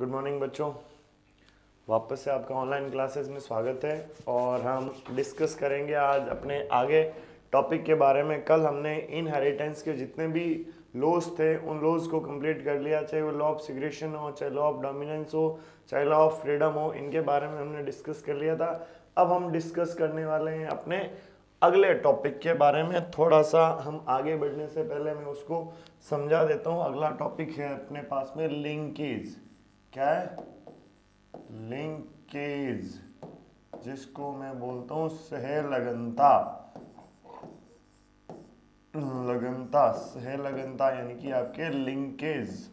Good morning बच्चों, वापस से आपका ऑनलाइन क्लासेस में स्वागत है। और हम डिस्कस करेंगे आज अपने आगे टॉपिक के बारे में। कल हमने इनहेरिटेंस के जितने भी लॉज थे उन लॉज को कंप्लीट कर लिया, चाहे वो लॉ ऑफ सिग्रेशन हो, चाहे लॉ ऑफ डोमिनेंस हो, चाहे लॉ ऑफ फ्रीडम हो, इनके बारे में हमने डिस्कस कर लिया था। अब हम डिस्कस करने वाले हैं अपने अगले टॉपिक के बारे में। थोड़ा सा हम आगे बढ़ने से पहले मैं उसको समझा देता हूँ। अगला टॉपिक है अपने पास में लिंकेज। क्या है? लिंकेज, जिसको मैं बोलता हूँ सहलगनता। सहलगनता यानी कि आपके लिंकेज।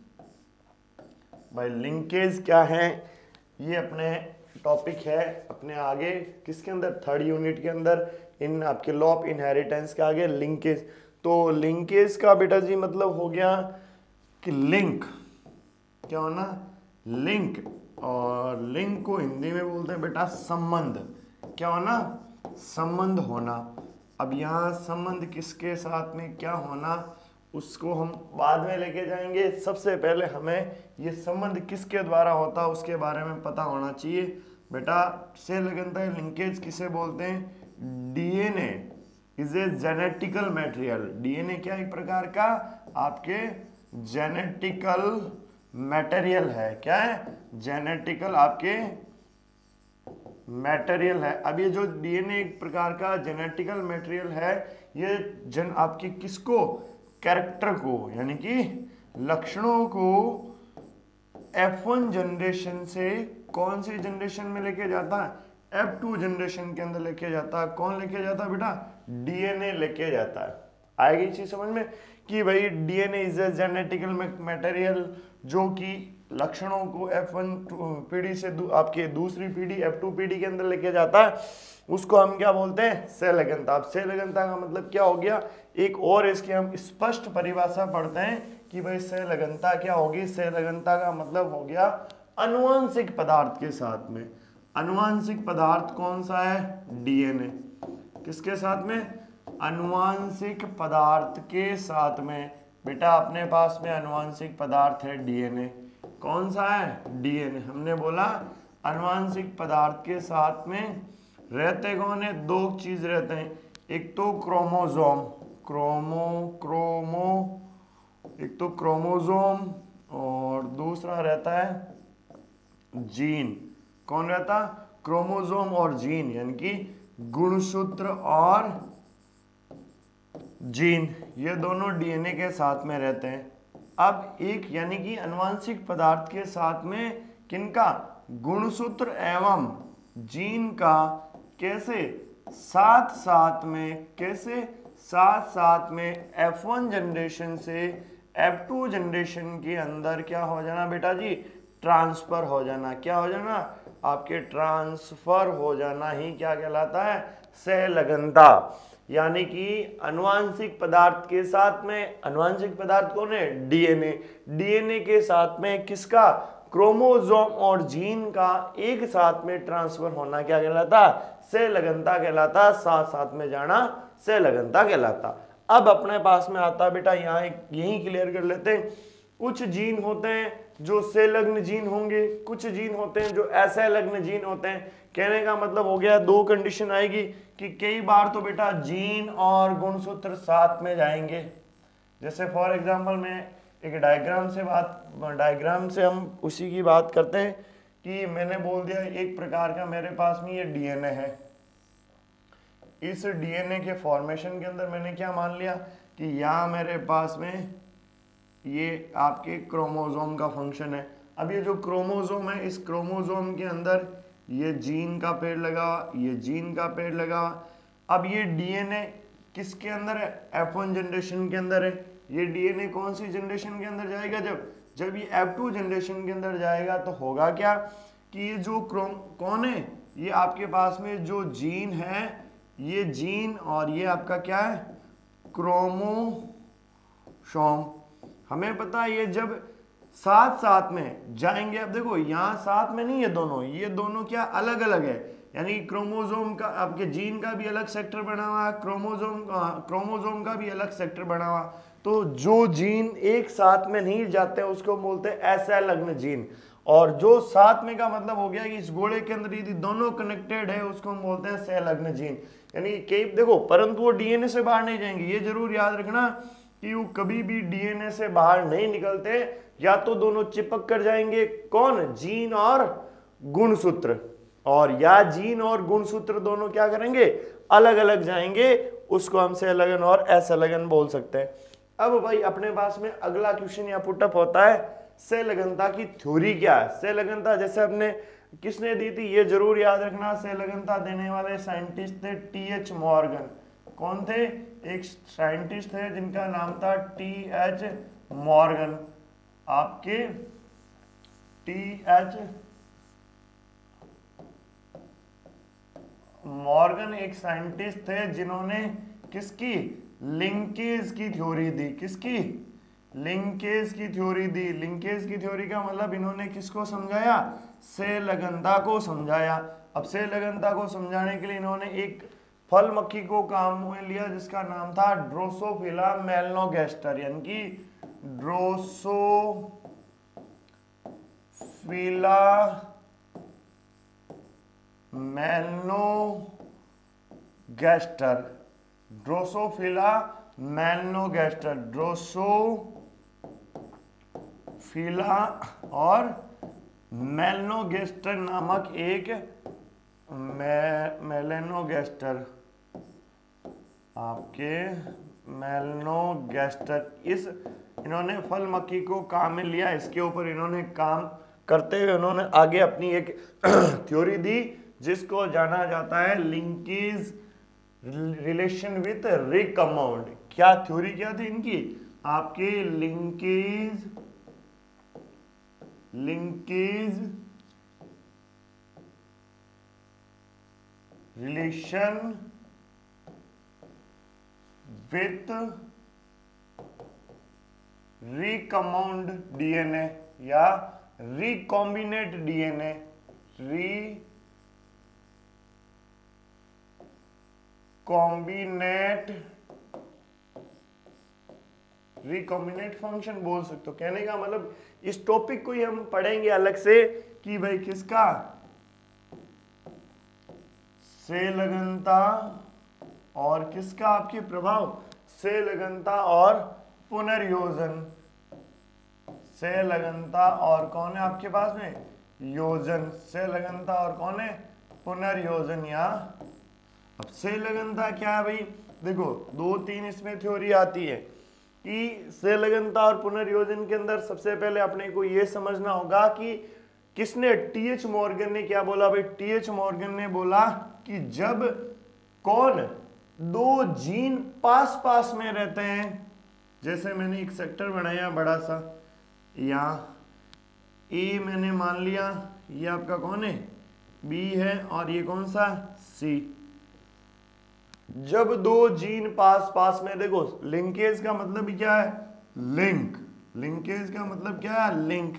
भाई लिंकेज क्या है, ये अपने टॉपिक है अपने आगे किसके अंदर, थर्ड यूनिट के अंदर, इन आपके लॉ ऑफ इनहेरिटेंस के आगे लिंकेज। तो लिंकेज का बेटा जी मतलब हो गया कि लिंक, क्या होना, लिंक। और लिंक को हिंदी में बोलते हैं बेटा संबंध। क्या होना? संबंध होना। अब यहाँ संबंध किसके साथ में क्या होना उसको हम बाद में लेके जाएंगे। सबसे पहले हमें ये संबंध किसके द्वारा होता है उसके बारे में पता होना चाहिए बेटा। सहलगनता लिंकेज किसे बोलते हैं? DNA is a genetical material. DNA क्या एक प्रकार का आपके जेनेटिकल मटेरियल है। क्या है? जेनेटिकल आपके मटेरियल है। अब ये जो डीएनए एक प्रकार का जेनेटिकल मटेरियल है, ये आपकी किसको, कैरेक्टर को यानी कि लक्षणों को F1 जनरेशन से कौन सी जनरेशन में लेके जाता है? F2 जनरेशन के अंदर लेके जाता है। कौन लेके जाता है बेटा? डीएनए लेके जाता है। आएगी चीज समझ में कि भाई DNA is a genetical material जो कि लक्षणों को F1 पीढ़ी से आपके दूसरी पीढ़ी F2 पीढ़ी के अंदर लेके जाता है। उसको हम क्या बोलते हैं? सहलगनता। अब सहलगनता का मतलब क्या हो गया? एक और इसकी हम स्पष्ट परिभाषा पढ़ते हैं कि भाई सहलगनता क्या होगी। सहलगनता का मतलब हो गया अनुवांशिक पदार्थ के साथ में। अनुवांशिक पदार्थ कौन सा है? डीएनए। किसके साथ में? अनुवांशिक पदार्थ के साथ में। बेटा अपने पास में अनुवांशिक पदार्थ है डीएनए। कौन सा है? डीएनए। हमने बोला अनुवांशिक पदार्थ के साथ में रहते कौन है? दो चीज रहते हैं, एक तो क्रोमोसोम, एक तो क्रोमोसोम और दूसरा रहता है जीन। कौन रहता? क्रोमोसोम और जीन, यानी कि गुणसूत्र और जीन, ये दोनों डीएनए के साथ में रहते हैं। अब एक यानी कि अनुवांशिक पदार्थ के साथ में किनका? गुणसूत्र एवं जीन का कैसे साथ साथ में F1 जनरेशन से F2 जनरेशन के अंदर क्या हो जाना बेटा जी? ट्रांसफर हो जाना। क्या हो जाना? आपके ट्रांसफर हो जाना ही क्या कहलाता है? सहलगनता। यानी कि अनुवांशिक पदार्थ के साथ में, अनुवांशिक पदार्थ कौन है? डीएनए। डीएनए के साथ में किसका? क्रोमोसोम और जीन का एक साथ में ट्रांसफर होना क्या कहलाता? सहलगनता कहलाता। साथ साथ में जाना सहलगनता कहलाता। अब अपने पास में आता बेटा, यहाँ यही क्लियर कर लेते हैं। कुछ जीन होते हैं जो सहलग्न जीन होंगे, कुछ जीन होते हैं जो असंलग्न जीन होते हैं। कहने का मतलब हो गया दो कंडीशन आएगी कि कई बार तो बेटा जीन और गुणसूत्र साथ में जाएंगे। जैसे फॉर एग्जांपल मैं एक डायग्राम से हम उसी की बात करते हैं कि मैंने बोल दिया एक प्रकार का मेरे पास में ये डीएनए है। इस डीएनए के फॉर्मेशन के अंदर मैंने क्या मान लिया कि यहाँ मेरे पास में ये आपके क्रोमोसोम का फंक्शन है। अब ये जो क्रोमोसोम है, इस क्रोमोसोम के अंदर ये जीन का पेड़ लगा, ये जीन का पेड़ लगा। अब ये डीएनए किसके अंदर है? F1 जनरेशन के अंदर है। ये डीएनए कौन सी जनरेशन के अंदर जाएगा? जब ये F2 जनरेशन के अंदर जाएगा तो होगा क्या कि ये जो कौन है, ये आपके पास में जो जीन है, ये जीन और ये आपका क्या है? क्रोमोसोम। हमें पता है ये जब साथ साथ में जाएंगे। अब देखो यहाँ साथ में नहीं, ये दोनों क्या अलग अलग है। यानी क्रोमोसोम का आपके जीन का भी अलग सेक्टर बना हुआ है, क्रोमोसोम का भी अलग सेक्टर बना हुआ। तो जो जीन एक साथ में नहीं जाते हैं उसको बोलते हैं असंलग्न जीन। और जो साथ में का मतलब हो गया कि इस घोड़े के अंदर यदि दोनों कनेक्टेड है उसको हम बोलते हैं संलग्न जीन। यानी कई देखो, परंतु वो डीएनए से बाहर नहीं जाएंगे, ये जरूर याद रखना कि वो कभी भी डीएनए से बाहर नहीं निकलते, या तो दोनों चिपक कर जाएंगे, कौन, जीन और गुणसूत्र, और या जीन और गुणसूत्र दोनों क्या करेंगे, अलग अलग जाएंगे, उसको हम संलग्न और असंलग्न बोल सकते हैं। अब भाई अपने पास में अगला क्वेश्चन या पुटअप होता है संलग्नता की थ्योरी क्या है। संलग्नता जैसे अपने किसने दी थी, ये जरूर याद रखना, संलग्नता देने वाले साइंटिस्ट थे टी.एच. मॉर्गन। कौन थे, एक साइंटिस्ट थे जिनका नाम था टी.एच. मॉर्गन। आपके टी.एच. मॉर्गन एक साइंटिस्ट थे जिन्होंने किसकी, लिंकेज की थ्योरी दी। किसकी, लिंकेज की थ्योरी दी। लिंकेज की थ्योरी का मतलब इन्होंने किसको समझाया, संलग्नता को समझाया। अब संलग्नता को समझाने के लिए इन्होंने एक फल मक्खी को काम में लिया जिसका नाम था ड्रोसोफिला मेलनोगैस्टर, यानी कि ड्रोसोफिला मेलनोगैस्टर, ड्रोसोफिला मेलनोगैस्टर, ड्रोसोफिला और मेलनोगैस्टर नामक एक मेलनोगैस्टर, आपके मेलनोगैस्टर, इस इन्होंने फल मक्खी को काम में लिया। इसके ऊपर इन्होंने काम करते हुए उन्होंने आगे अपनी एक थ्योरी दी जिसको जाना जाता है लिंकेज रिलेशन विथ रिकमाउंड। क्या थ्योरी क्या थी इनकी, आपके लिंकेज रिलेशन विथ रिकमाउंड डीएनए या रिकॉम्बिनेट डीएनए, रिकॉम्बिनेट फंक्शन बोल सकते हो। कहने का मतलब इस टॉपिक को ही हम पढ़ेंगे अलग से कि भाई किसका, संलग्नता और किसका आपके प्रभाव, संलग्नता और पुनर्योजन। संलग्नता और कौन है आपके पास में, योजन। संलग्नता और कौन है, पुनर्योजन। या अब संलग्नता क्या है भाई, देखो 2-3 इसमें थ्योरी आती है कि संलग्नता और पुनर्योजन के अंदर सबसे पहले अपने को यह समझना होगा कि किसने, टी.एच. मॉर्गन ने क्या बोला भाई, टी.एच. मॉर्गन ने बोला कि जब कौन, दो जीन पास पास में रहते हैं, जैसे मैंने एक सेक्टर बनाया बड़ा सा, यहाँ ए मैंने मान लिया, ये आपका कौन है, बी है, और ये कौन सा, सी। जब दो जीन पास पास में, देखो लिंकेज का मतलब क्या है, लिंक। लिंकेज का मतलब क्या है, लिंक।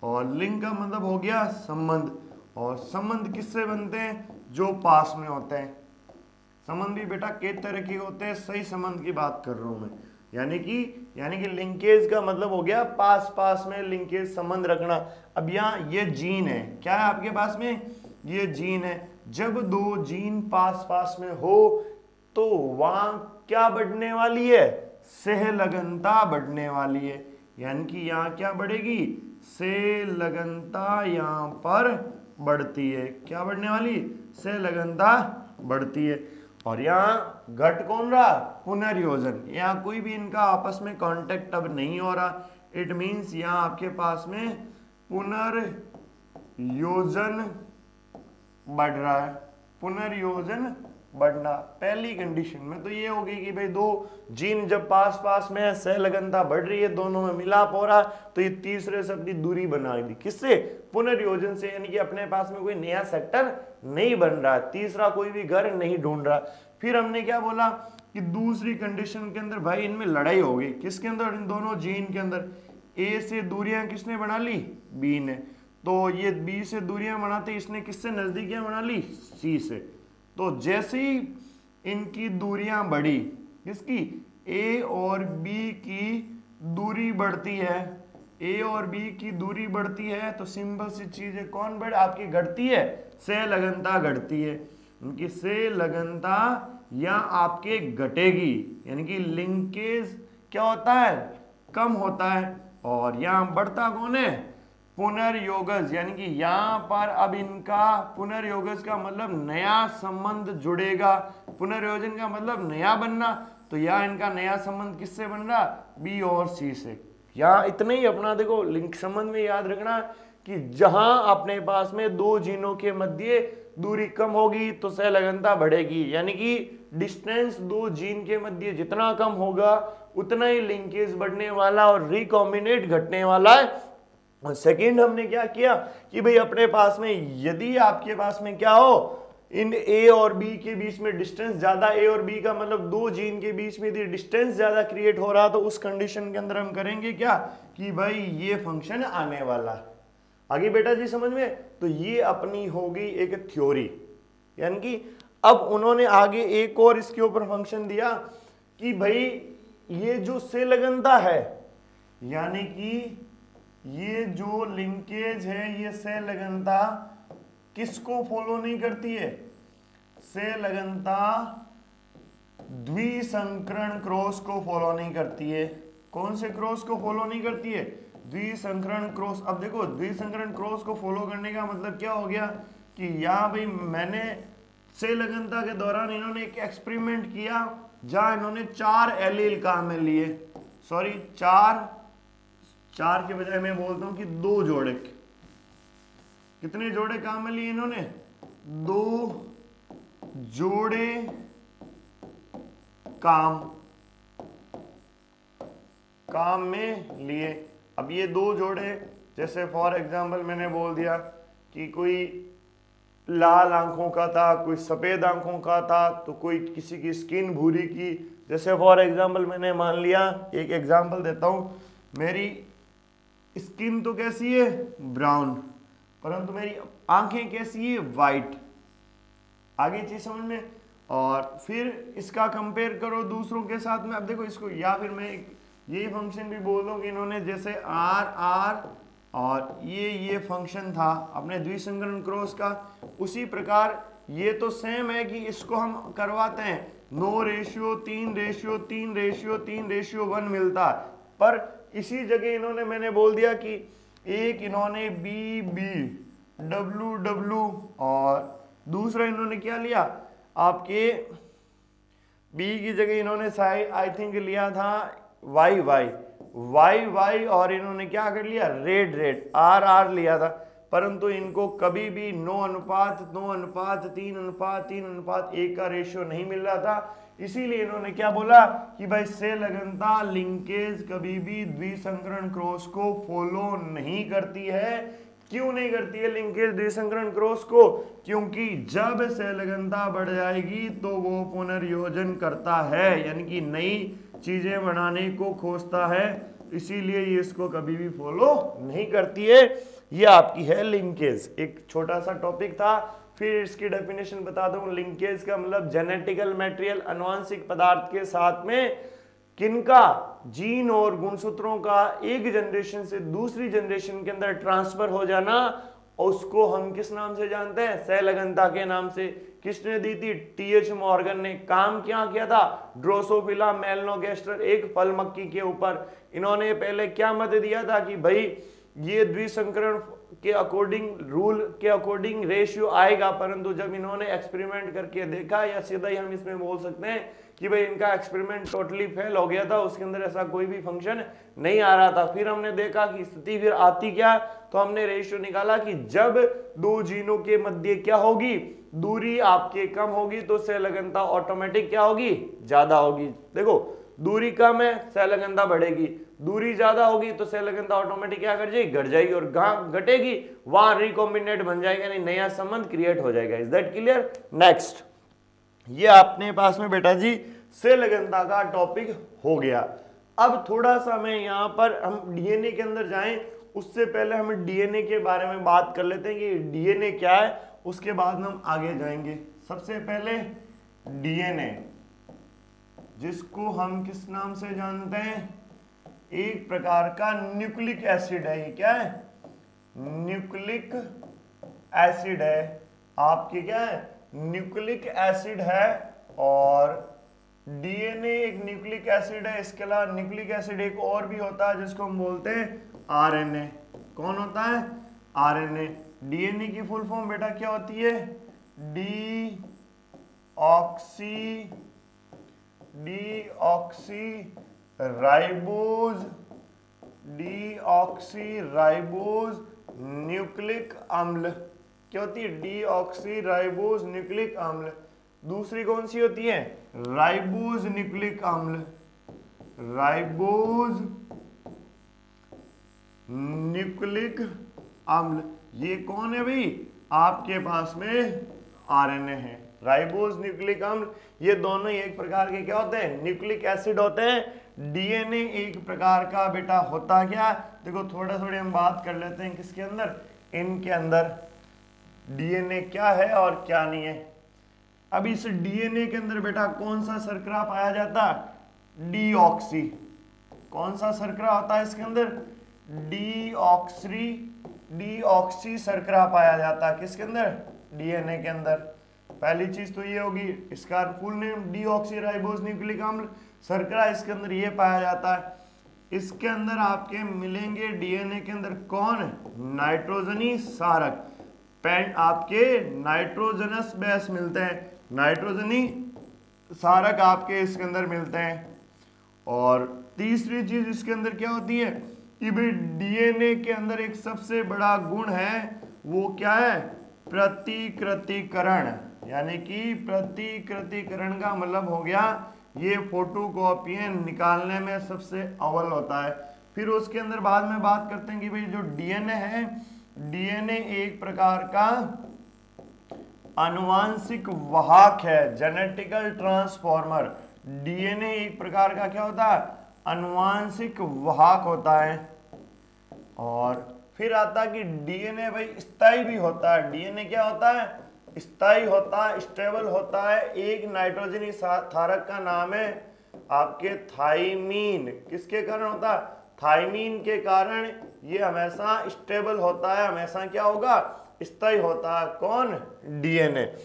और लिंक का मतलब हो गया संबंध। और संबंध किससे बनते हैं, जो पास में होते हैं। संबंध भी बेटा कई तरह के होते हैं, सही संबंध की बात कर रहा हूं मैं। यानी कि लिंकेज का मतलब हो गया पास पास में लिंकेज संबंध रखना। अब यहाँ ये जीन है, क्या है आपके पास में, ये जीन है। जब दो जीन पास पास में हो तो वहां क्या बढ़ने वाली है, संलग्नता बढ़ने वाली है। यानी कि यहाँ क्या बढ़ेगी, संलग्नता यहाँ पर बढ़ती है। क्या बढ़ने वाली, संलग्नता बढ़ती है। और यहाँ घट कौन रहा, पुनर्योजन। यहाँ कोई भी इनका आपस में कांटेक्ट अब नहीं हो रहा। इट मीन्स यहाँ आपके पास में पुनर्योजन बढ़ रहा है। पुनर्योजन बढ़ना पहली कंडीशन में तो ये होगी कि भाई दो जीन जब पास पास में है, संलग्नता बढ़ रही है, दोनों में मिलाप हो रहा, तो ये तीसरे शब्द की दूरी बना दी, किससे, पुनर्योजन से। यानी कि अपने पास में कोई नया सेक्टर नहीं बन रहा, तीसरा कोई भी घर नहीं ढूंढ रहा। फिर हमने क्या बोला कि दूसरी कंडीशन के अंदर भाई इनमें लड़ाई होगी, किसके अंदर, इन दोनों जीन के अंदर। ए से दूरियां किसने बना ली, बी ने। तो ये बी से दूरियां बनाते इसने किससे नजदीकियां बना ली, सी से। तो जैसे ही इनकी दूरियां बढ़ी, किसकी, ए और बी की दूरी बढ़ती है, ए और बी की दूरी बढ़ती है तो सिंपल सी चीज है, कौन बढ़ आपकी घटती है, सहलगनता घटती है, उनकी सहलगनता या आपके घटेगी, यानी कि लिंकेज क्या होता है, कम होता है। और यहाँ बढ़ता कौन है, पुनर्योगज, यानी कि यहाँ पर अब इनका पुनर्योगज का मतलब नया संबंध जुड़ेगा, पुनर्योजन का मतलब नया बनना, तो यहाँ इनका नया संबंध किससे बन रहा, बी और सी से। यहाँ इतना ही अपना देखो लिंक संबंध में याद रखना कि जहां अपने पास में दो जीनों के मध्य दूरी कम होगी तो सहलगनता बढ़ेगी, यानी कि डिस्टेंस दो जीन के मध्य जितना कम होगा उतना ही लिंकेज बढ़ने वाला और रिकॉम्बिनेट घटने वाला है। और सेकंड हमने क्या किया कि भाई अपने पास में यदि आपके पास में क्या हो, इन ए और बी के बीच में डिस्टेंस ज्यादा, ए और बी का मतलब दो जीन के बीच में यदि डिस्टेंस ज्यादा क्रिएट हो रहा तो उस कंडीशन के अंदर हम करेंगे क्या कि भाई ये फंक्शन आने वाला। आगे बेटा जी समझ में, तो ये अपनी होगी एक थ्योरी, यानी कि अब उन्होंने आगे एक और इसके ऊपर फंक्शन दिया कि भाई ये जो सहलगनता है, यानी कि ये जो लिंकेज है ये सहलगनता किसको फॉलो नहीं करती है, सहलगनता द्विसंकरण क्रॉस को फॉलो नहीं करती है। कौन से क्रॉस को फॉलो नहीं करती है, द्विसंकरण क्रॉस। अब देखो द्विसंकरण क्रॉस को फॉलो करने का मतलब क्या हो गया कि यहाँ भाई मैंने सहलगनता के दौरान इन्होंने एक एक्सपेरिमेंट किया जहां इन्होंने 4 एलील काम में लिए, सॉरी चार के बजाय मैं बोलता हूं कि 2 जोड़े, कितने जोड़े काम में लिए इन्होंने, 2 जोड़े काम में लिए। अब ये 2 जोड़े, जैसे फॉर एग्जांपल मैंने बोल दिया कि कोई लाल आंखों का था, कोई सफेद आंखों का था, तो कोई किसी की स्किन भूरी की, जैसे फॉर एग्जांपल मैंने मान लिया, एक एग्जांपल देता हूं, मेरी स्किन तो कैसी है ब्राउन, परंतु मेरी आंखें कैसी है वाइट। आगे चीज समझ में। और फिर इसका कंपेयर करो दूसरों के साथ में। अब देखो इसको, या फिर मैं ये फंक्शन भी बोल दूं कि इन्होंने जैसे आर और ये फंक्शन था अपने द्विसंकरण क्रॉस का, उसी प्रकार ये तो सेम है कि इसको हम करवाते हैं 9:3:3:3:3:1 मिलता है, पर इसी जगह इन्होंने मैंने बोल दिया कि एक इन्होंने बी डब्ल्यू और दूसरा इन्होंने क्या लिया, आपके बी की जगह इन्होंने आई थिंक लिया था वाई और इन्होंने क्या कर लिया रेड आर लिया था, परंतु इनको कभी भी 9:3:3:1 का रेशियो नहीं मिल रहा था। इसीलिए इन्होंने क्या बोला कि भाई सहलगनता लिंकेज कभी भी द्विसंकरण क्रॉस को फॉलो नहीं करती है। क्यों नहीं करती है लिंकेज द्विसंकरण क्रॉस को, क्योंकि जब सहलगनता बढ़ जाएगी तो वो पुनर्योजन करता है, यानी कि नई चीजें बनाने को खोजता है, इसीलिए ये इसको कभी भी फॉलो नहीं करती है। ये आपकी है लिंकेज। एक छोटा सा टॉपिक था, फिर इसकी डेफिनेशन बता दूं। लिंकेज का मतलब जेनेटिकल मटेरियल आनुवंशिक पदार्थ के साथ में किनका, जीन और गुणसूत्रों का एक जनरेशन से दूसरी जनरेशन के अंदर ट्रांसफर हो जाना, उसको हम किस नाम से जानते हैं, सहलगनता के नाम से। किसने दी थी, टीएच मॉर्गन ने। काम क्या किया था, ड्रोसोफिला मेलनोगेस्टर एक फल मक्खी के ऊपर इन्होंने पहले क्या मत दिया था कि भाई ये द्विसंकरण के अकॉर्डिंग, रूल के अकॉर्डिंग रेशियो आएगा, परंतु जब इन्होंने एक्सपेरिमेंट करके देखा, या सीधा ही हम इसमें बोल सकते हैं कि भाई इनका एक्सपेरिमेंट टोटली फेल हो गया था, उसके अंदर ऐसा कोई भी फंक्शन नहीं आ रहा था। फिर हमने देखा कि स्थिति फिर आती क्या, तो हमने रेशियो निकाला कि जब दो जीनों के मध्य क्या होगी, दूरी आपके कम होगी तो सहलगनता ऑटोमेटिक क्या होगी, ज्यादा होगी। देखो दूरी कम है सहलगनता बढ़ेगी, दूरी ज्यादा होगी तो सहलगनता ऑटोमेटिक क्या कर जाएगी, घट जाएगी, और घटेगी वहां रिकॉम्बिनेट बन जाएगा, यानी नया संबंध क्रिएट हो जाएगा। Is that clear. नेक्स्ट, ये अपने पास में बेटा जी सहलगनता का टॉपिक हो गया। अब थोड़ा सा मैं यहाँ पर हम डीएनए के अंदर जाएं, उससे पहले हम डीएनए के बारे में बात कर लेते हैं कि डीएनए क्या है, उसके बाद हम आगे जाएंगे। सबसे पहले डीएनए, जिसको हम किस नाम से जानते हैं, एक प्रकार का न्यूक्लिक एसिड है। ये क्या है, न्यूक्लिक एसिड है, आपके क्या है, न्यूक्लिक एसिड है। और डीएनए एक न्यूक्लिक एसिड है, इसके अलावा न्यूक्लिक एसिड एक और भी होता है जिसको हम बोलते हैं आरएनए। कौन होता है, आरएनए। डीएनए की फुल फॉर्म बेटा क्या होती है, डीऑक्सीराइबोज न्यूक्लिक अम्ल। क्या होती है, डीऑक्सीराइबोज न्यूक्लिक अम्ल। दूसरी कौन सी होती है, राइबोज न्यूक्लिक अम्ल, राइबोज न्यूक्लिक अम्ल। ये कौन है भाई, आपके पास में आरएनए है। राइबोज न्यूक्लिक अम्ल, ये दोनों ही एक प्रकार के क्या होते हैं, न्यूक्लिक एसिड होते हैं। डीएनए एक प्रकार का बेटा होता क्या, देखो थोड़ा थोड़ी हम बात कर लेते हैं किसके अंदर, इनके अंदर डीएनए क्या है और क्या नहीं है। अब इस डीएनए के अंदर बेटा कौन सा शर्करा पाया जाता है, डीऑक्सी। कौन सा शर्करा होता है इसके अंदर, डीऑक्सी शर्करा पाया जाता है किसके अंदर, डीएनए के अंदर। पहली चीज तो ये होगी, इसका फुल नेम डीऑक्सीराइबोज न्यूक्लिक अम्ल शर्करा, इसके अंदर ये पाया जाता है। इसके अंदर आपके मिलेंगे डीएनए के अंदर कौन, नाइट्रोजनी सारक, आपके नाइट्रोजनस बेस मिलते हैं, नाइट्रोजनी सारक आपके इसके अंदर मिलते हैं। और तीसरी चीज इसके अंदर क्या होती है कि भाई डीएनए के अंदर एक सबसे बड़ा गुण है, वो क्या है, प्रतिकृतिकरण। यानी कि प्रतिकृतिकरण का मतलब हो गया ये फोटोकॉपी निकालने में सबसे अव्वल होता है। फिर उसके अंदर बाद में बात करते हैं कि भाई जो डीएनए है, डीएनए एक प्रकार का आनुवांशिक वाहक है, जेनेटिकल ट्रांसफॉर्मर। डीएनए एक प्रकार का क्या होता है, आनुवांशिक वाहक होता है। और फिर आता है कि डीएनए भाई स्थायी भी होता है। डीएनए क्या होता है, स्थायी होता है, स्टेबल होता है। एक नाइट्रोजनी क्षारक का नाम है आपके थाइमीन। किसके कारण होता है, थाइमीन के कारण ये हमेशा स्टेबल होता है, हमेशा क्या होगा, स्थायी होता है। कौन, डीएनए।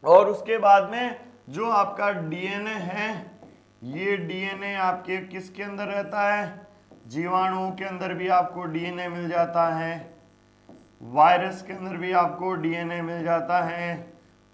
और उसके बाद में जो आपका डीएनए है, ये डीएनए आपके किसके अंदर रहता है, जीवाणुओं के अंदर भी आपको डीएनए मिल जाता है, वायरस के अंदर भी आपको डीएनए मिल जाता है,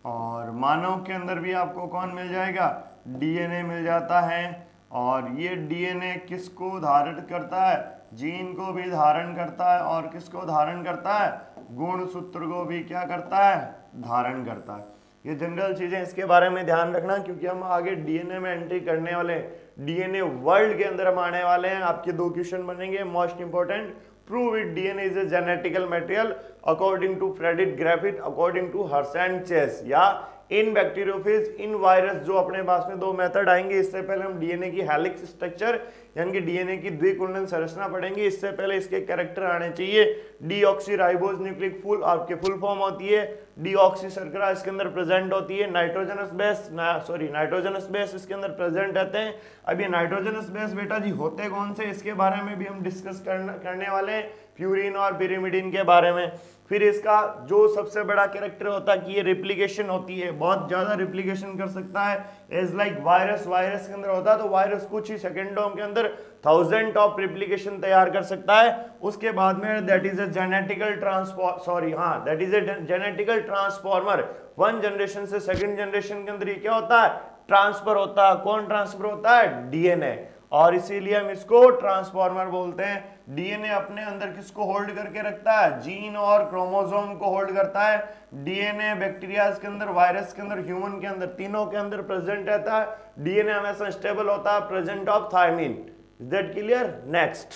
और मानव के अंदर भी आपको कौन मिल जाएगा, डीएनए मिल जाता है। और ये डीएनए किसको धारण करता है, जीन को भी धारण करता है, और किसको धारण करता है, गुणसूत्र को भी क्या करता है, धारण करता है। ये जनरल चीजें, इसके बारे में ध्यान रखना क्योंकि हम आगे डीएनए में एंट्री करने वाले हैं। डीएनए वर्ल्ड के अंदर हम आने वाले हैं। आपके दो क्वेश्चन बनेंगे most important, prove it DNA is a genetical material according to Frederick Griffith, according to Hershey Chase, या इन बैक्टीरियोफेज, इन वायरस। जो अपने पास में दो मेथड आएंगे। इससे पहले हम डीएनए की हेलिक्स स्ट्रक्चर यानी कि डीएनए की द्विकुंडन संरचना पढ़ेंगे। इससे पहले इसके कैरेक्टर आने चाहिए। डीऑक्सीराइबोज न्यूक्लिक फुल आपके फुल फॉर्म होती है डीऑक्सी शर्करा, इसके अंदर प्रेजेंट होती है। नाइट्रोजनस बेस इसके अंदर प्रेजेंट रहते हैं। अब ये नाइट्रोजनस बेस बेटा जी होते कौन से, इसके बारे में भी हम डिस्कस करने वाले हैं, प्यूरिन और पिरिमिडिन के बारे में। फिर इसका जो सबसे बड़ा कैरेक्टर होता है कि ये रिप्लिकेशन होती है, बहुत ज्यादा रिप्लिकेशन कर सकता है। एज लाइक वायरस के अंदर होता है तो वायरस कुछ ही सेकेंडों के अंदर 1000 ऑफ रिप्लिकेशन तैयार कर सकता है। उसके बाद में that is a genetical transformer. One generation से सेकंड जनरेशन के अंदर ये क्या होता है, ट्रांसफर होता है। कौन ट्रांसफर होता है, डीएनए। और इसीलिए हम इसको ट्रांसफॉर्मर बोलते हैं। डीएनए अपने अंदर किसको होल्ड करके रखता है, जीन और क्रोमोसोम को होल्ड करता है। डीएनए बैक्टीरिया के अंदर, वायरस के अंदर, ह्यूमन के अंदर, तीनों के अंदर प्रेजेंट रहता है। डीएनए हमेशा स्टेबल होता है, present of thiamine. Is that clear? Next